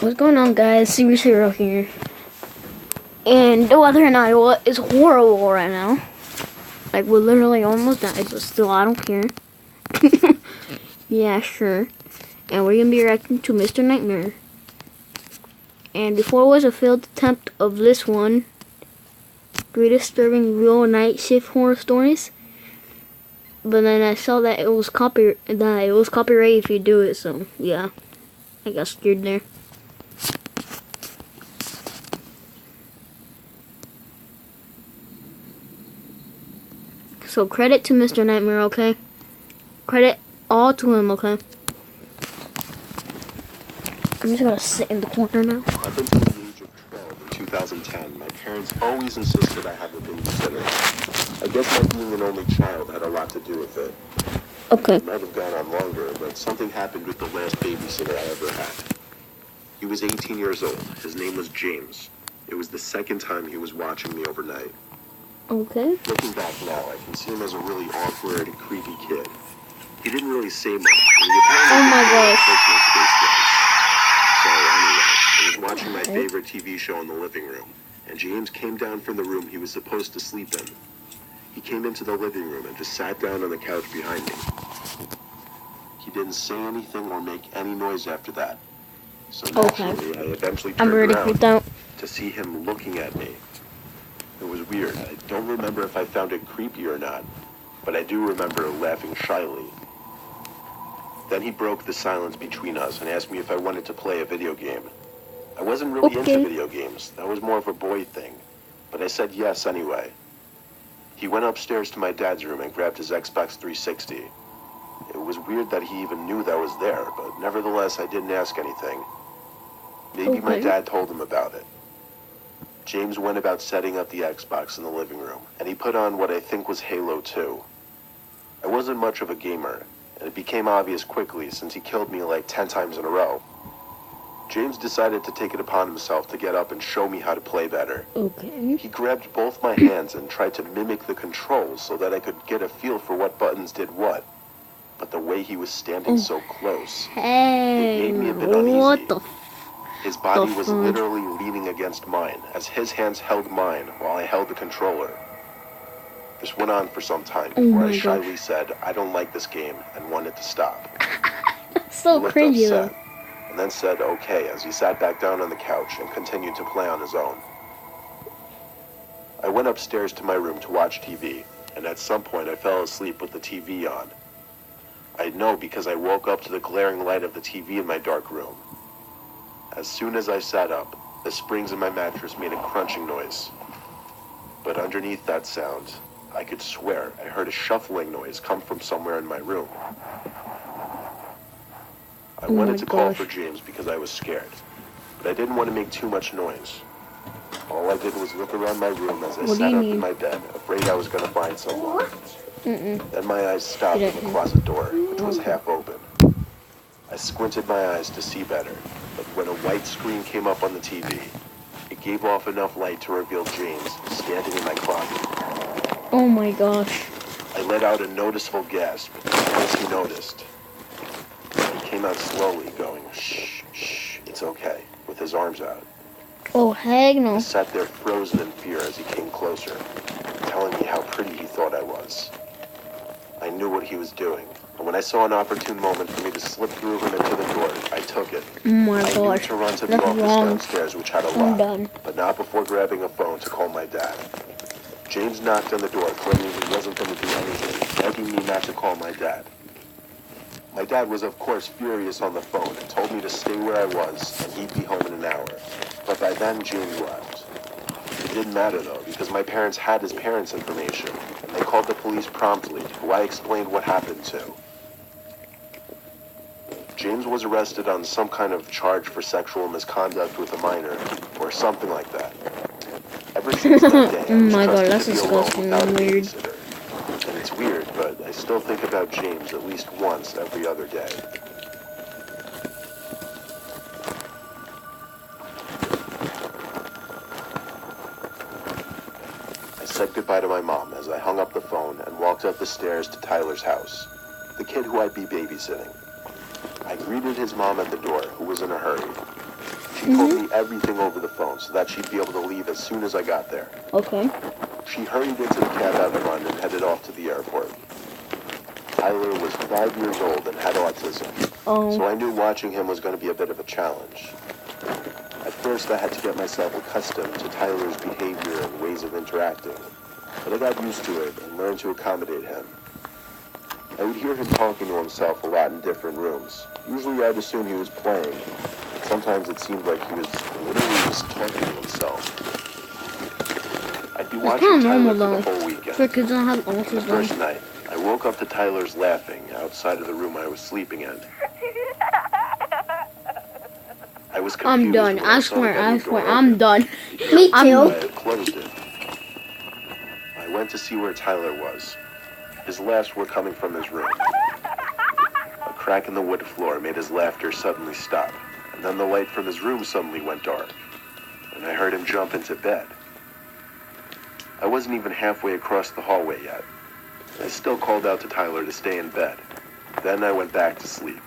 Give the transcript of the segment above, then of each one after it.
What's going on, guys? Seriously here. And the weather in Iowa is horrible right now. Like, we're literally almost died, but still, I don't care. Yeah, sure. And we're gonna be reacting to Mr. Nightmare. And before was a failed attempt of this one, greatest disturbing real night shift horror stories. But then I saw that it was copyright if you do it, so yeah, I got scared there. So credit to Mr. Nightmare, okay? Credit all to him, okay? I'm just gonna sit in the corner now. Up until the age of 12 in 2010, my parents always insisted I have a babysitter. I guess my being an only child had a lot to do with it. Okay. It might have gone on longer, but something happened with the last babysitter I ever had. He was 18 years old. His name was James. It was the second time he was watching me overnight. Okay. Looking back now, I can see him as a really awkward, creepy kid. He didn't really say much, but he apparently Oh my gosh. personal space was. So anyway, I was watching my favorite TV show in the living room, and James came down from the room he was supposed to sleep in. He came into the living room and just sat down on the couch behind me. He didn't say anything or make any noise after that. So naturally, I eventually turned around to see him looking at me. It was weird. I don't remember if I found it creepy or not, but I do remember laughing shyly. Then he broke the silence between us and asked me if I wanted to play a video game. I wasn't really into video games. That was more of a boy thing, but I said yes anyway. He went upstairs to my dad's room and grabbed his Xbox 360. It was weird that he even knew that was there, but nevertheless I didn't ask anything. Maybe my dad told him about it. James went about setting up the Xbox in the living room, and he put on what I think was Halo 2. I wasn't much of a gamer, and it became obvious quickly since he killed me like 10 times in a row. James decided to take it upon himself to get up and show me how to play better. Okay. He grabbed both my hands and tried to mimic the controls so that I could get a feel for what buttons did what. But the way he was standing so close, it made me a bit uneasy. What the His body was literally leaning against mine, as his hands held mine while I held the controller. This went on for some time before I shyly said, I don't like this game, and wanted to stop. So cringy though. And then said okay as he sat back down on the couch and continued to play on his own. I went upstairs to my room to watch TV, and at some point I fell asleep with the TV on. I know because I woke up to the glaring light of the TV in my dark room. As soon as I sat up, the springs in my mattress made a crunching noise. But underneath that sound, I could swear I heard a shuffling noise come from somewhere in my room. I wanted to call for James because I was scared, but I didn't want to make too much noise. All I did was look around my room as I sat up in my bed, afraid I was going to find someone. Then my eyes stopped at the closet door, which was half open. I squinted my eyes to see better, but when a white screen came up on the TV, it gave off enough light to reveal James standing in my closet. Oh my gosh. I let out a noticeable gasp once he noticed. He came out slowly, going, shh, shh, it's okay, with his arms out. Oh, heck no. I sat there frozen in fear as he came closer, telling me how pretty he thought I was. I knew what he was doing, and when I saw an opportune moment for me to slip through him into the door, I took it. Oh my I gosh. knew to run to the office downstairs, which had a lock, but not before grabbing a phone to call my dad. James knocked on the door, claiming he wasn't going to do anything, begging me not to call my dad. My dad was, of course, furious on the phone and told me to stay where I was, and he'd be home in an hour. But by then, James left. It didn't matter, though, because my parents had his parents' information, and they called the police promptly, who I explained what happened to. James was arrested on some kind of charge for sexual misconduct with a minor, or something like that. Ever since that day, Oh my god, that's to be alone disgusting without a and weird. babysitter. And it's weird, but I still think about James at least once every other day. I said goodbye to my mom as I hung up the phone and walked up the stairs to Tyler's house, the kid who I'd be babysitting. I greeted his mom at the door, who was in a hurry. She told me everything over the phone so that she'd be able to leave as soon as I got there. Okay. She hurried into the cab at a run and headed off to the airport. Tyler was 5 years old and had autism, so I knew watching him was going to be a bit of a challenge. At first, I had to get myself accustomed to Tyler's behavior and ways of interacting, but I got used to it and learned to accommodate him. I would hear him talking to himself a lot in different rooms. Usually I'd assume he was playing. Sometimes it seemed like he was literally just talking to himself. I'd be watching Tyler for the whole weekend. For kids don't have The first night, I woke up to Tyler's laughing outside of the room I was sleeping in. I was confused. I'm done. when I swear, I'm done. Me too. I had closed it. I went to see where Tyler was. His laughs were coming from his room. A crack in the wood floor made his laughter suddenly stop, and then the light from his room suddenly went dark, and I heard him jump into bed. I wasn't even halfway across the hallway yet. I still called out to Tyler to stay in bed. Then I went back to sleep.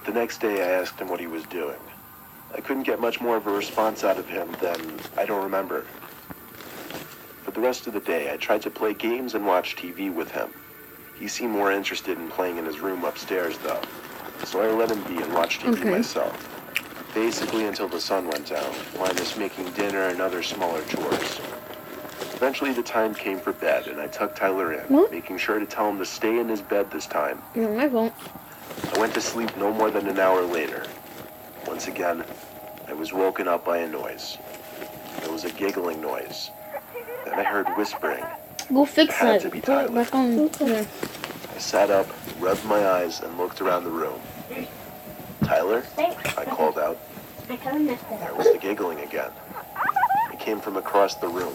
The next day I asked him what he was doing. I couldn't get much more of a response out of him than, I don't remember. For the rest of the day, I tried to play games and watch TV with him. He seemed more interested in playing in his room upstairs, though, so I let him be and watch TV myself. Basically until the sun went down, minus making dinner and other smaller chores. Eventually the time came for bed, and I tucked Tyler in, making sure to tell him to stay in his bed this time. No, I won't. I went to sleep no more than an hour later. Once again, I was woken up by a noise. It was a giggling noise. Then I heard whispering. Go fix It had that. to be Put it Tyler. back on here. I sat up, rubbed my eyes, and looked around the room. Tyler? I called out. There was the giggling again. It came from across the room.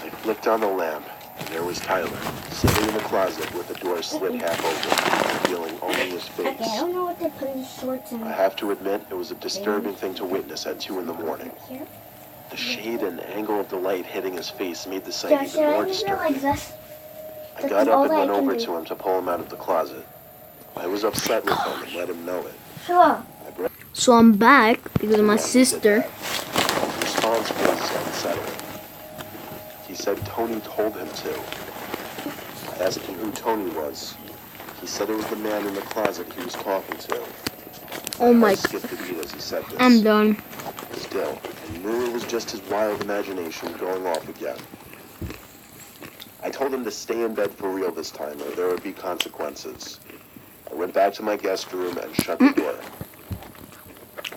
I flicked on the lamp, and there was Tyler, sitting in the closet with the door slit half open, revealing only his face. Okay, I don't know what they put in shorts in. I have to admit, it was a disturbing thing to witness at 2 in the morning. Here? The shade and angle of the light hitting his face made the sight even more disturbing. I got up and went over to him to pull him out of the closet. I was upset with him and let him know it. Sure. So I'm back because of my sister. His response was unsettling. He said Tony told him to. I asked him who Tony was. He said it was the man in the closet he was talking to. Oh my. I skipped a beat as he said this. I'm done. Still, I knew it was just his wild imagination going off again. I told him to stay in bed for real this time, or there would be consequences. I went back to my guest room and shut the door.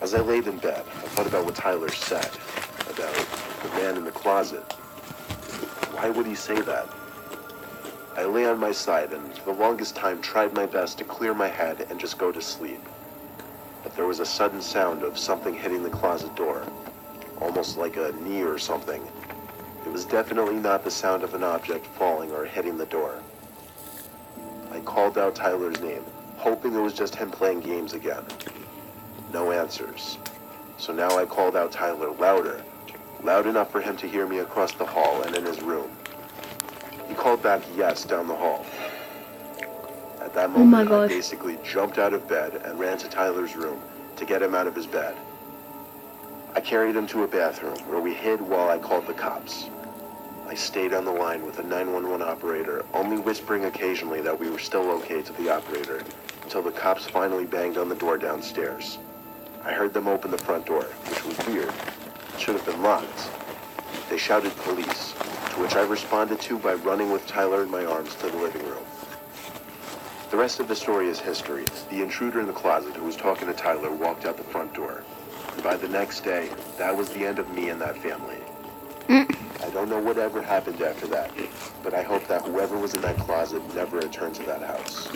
As I laid in bed, I thought about what Tyler said, about the man in the closet. Why would he say that? I lay on my side and for the longest time tried my best to clear my head and just go to sleep. But there was a sudden sound of something hitting the closet door, almost like a knee or something. It was definitely not the sound of an object falling or hitting the door. I called out Tyler's name, hoping it was just him playing games again. No answers. So now I called out Tyler louder, loud enough for him to hear me across the hall and in his room. He called back yes down the hall. At that moment, I basically jumped out of bed and ran to Tyler's room to get him out of his bed. I carried him to a bathroom where we hid while I called the cops. I stayed on the line with the 911 operator, only whispering occasionally that we were still okay to the operator, until the cops finally banged on the door downstairs. I heard them open the front door, which was weird. It should have been locked. They shouted police, to which I responded to by running with Tyler in my arms to the living room. The rest of the story is history. The intruder in the closet who was talking to Tyler walked out the front door. And by the next day, that was the end of me and that family. I don't know whatever happened after that, but I hope that whoever was in that closet never returned to that house.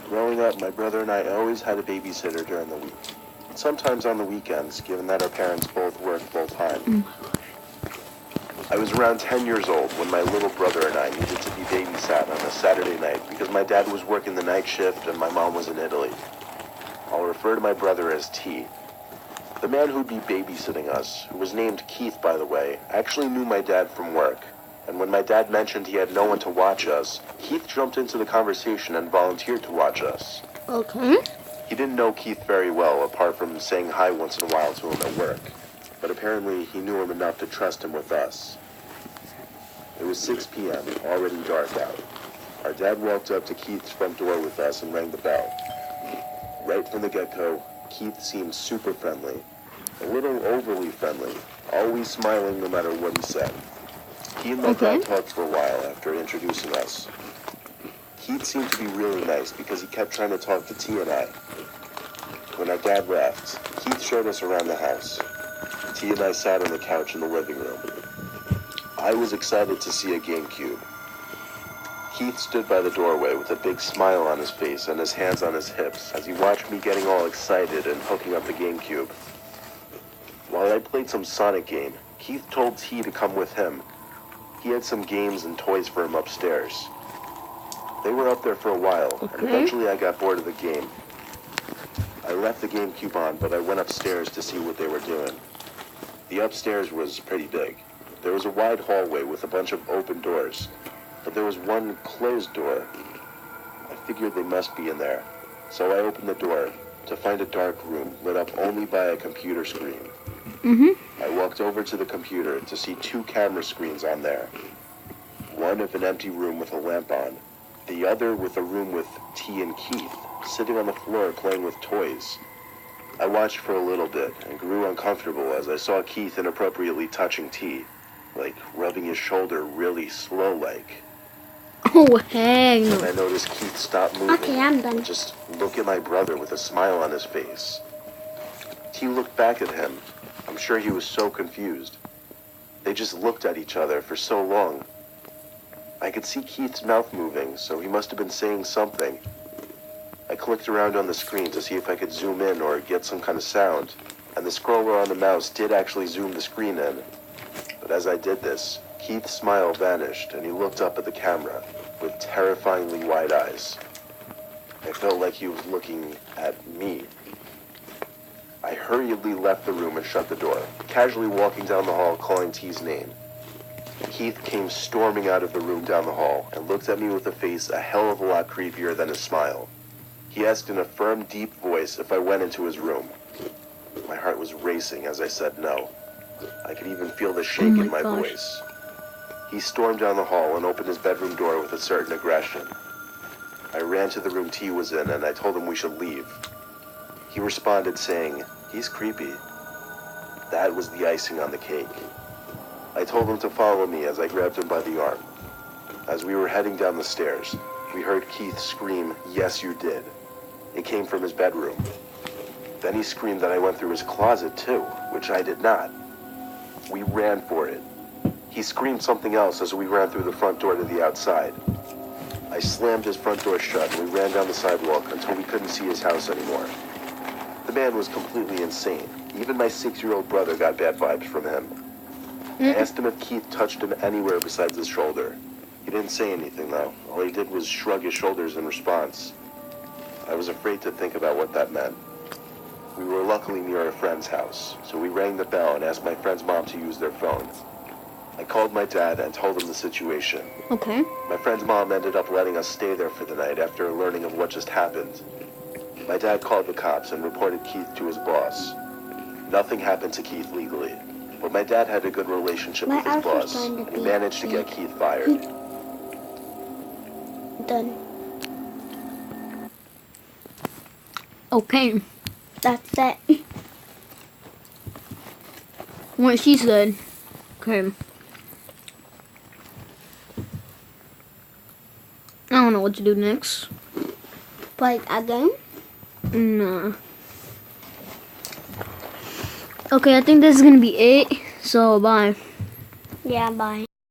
Growing up, my brother and I always had a babysitter during the week. And sometimes on the weekends, given that our parents both worked full-time. I was around 10 years old when my little brother and I needed to be babysat on a Saturday night because my dad was working the night shift and my mom was in Italy. I'll refer to my brother as T. The man who'd be babysitting us, who was named Keith, by the way, actually knew my dad from work. And when my dad mentioned he had no one to watch us, Keith jumped into the conversation and volunteered to watch us. Okay. He didn't know Keith very well, apart from saying hi once in a while to him at work. But apparently he knew him enough to trust him with us. It was 6 p.m., already dark out. Our dad walked up to Keith's front door with us and rang the bell. Right from the get-go, Keith seemed super friendly. A little overly friendly, always smiling no matter what he said. He and my dad talked for a while after introducing us. Keith seemed to be really nice because he kept trying to talk to T and I. When our dad left, Keith showed us around the house. T and I sat on the couch in the living room. I was excited to see a GameCube. Keith stood by the doorway with a big smile on his face and his hands on his hips as he watched me getting all excited and hooking up the GameCube. While I played some Sonic game, Keith told T to come with him. He had some games and toys for him upstairs. They were up there for a while, and eventually I got bored of the game. I left the GameCube on, but I went upstairs to see what they were doing. The upstairs was pretty big. There was a wide hallway with a bunch of open doors, but there was one closed door. I figured they must be in there, so I opened the door to find a dark room lit up only by a computer screen. I walked over to the computer to see 2 camera screens on there. One of an empty room with a lamp on, the other with a room with T and Keith sitting on the floor playing with toys. I watched for a little bit and grew uncomfortable as I saw Keith inappropriately touching T, like rubbing his shoulder really slow-like. Oh, hang And no. I noticed Keith stop moving. Okay, I'm done. And just look at my brother with a smile on his face. T looked back at him. I'm sure he was so confused. They just looked at each other for so long. I could see Keith's mouth moving, so he must have been saying something. I clicked around on the screen to see if I could zoom in or get some kind of sound, and the scroller on the mouse did actually zoom the screen in. But as I did this, Keith's smile vanished and he looked up at the camera with terrifyingly wide eyes. I felt like he was looking at me. I hurriedly left the room and shut the door, casually walking down the hall calling T's name. Keith came storming out of the room down the hall and looked at me with a face a hell of a lot creepier than his smile. He asked in a firm, deep voice if I went into his room. My heart was racing as I said no. I could even feel the shake in my voice. He stormed down the hall and opened his bedroom door with a certain aggression. I ran to the room T was in and I told him we should leave. He responded saying, "He's creepy." That was the icing on the cake. I told him to follow me as I grabbed him by the arm. As we were heading down the stairs, we heard Keith scream, "Yes, you did." It came from his bedroom. Then he screamed that I went through his closet too, which I did not. We ran for it. He screamed something else as we ran through the front door to the outside. I slammed his front door shut and we ran down the sidewalk until we couldn't see his house anymore. The man was completely insane. Even my 6-year-old brother got bad vibes from him. I asked him if Keith touched him anywhere besides his shoulder. He didn't say anything though. All he did was shrug his shoulders in response. I was afraid to think about what that meant. We were luckily near a friend's house, so we rang the bell and asked my friend's mom to use their phone. I called my dad and told him the situation. Okay. My friend's mom ended up letting us stay there for the night after learning of what just happened. My dad called the cops and reported Keith to his boss. Nothing happened to Keith legally, but my dad had a good relationship with his boss and he managed to get Keith fired. Done. Okay. That's it. What she said. Okay. I don't know what to do next. Play again? Nah. Okay, I think this is gonna be it. So, bye. Yeah, bye.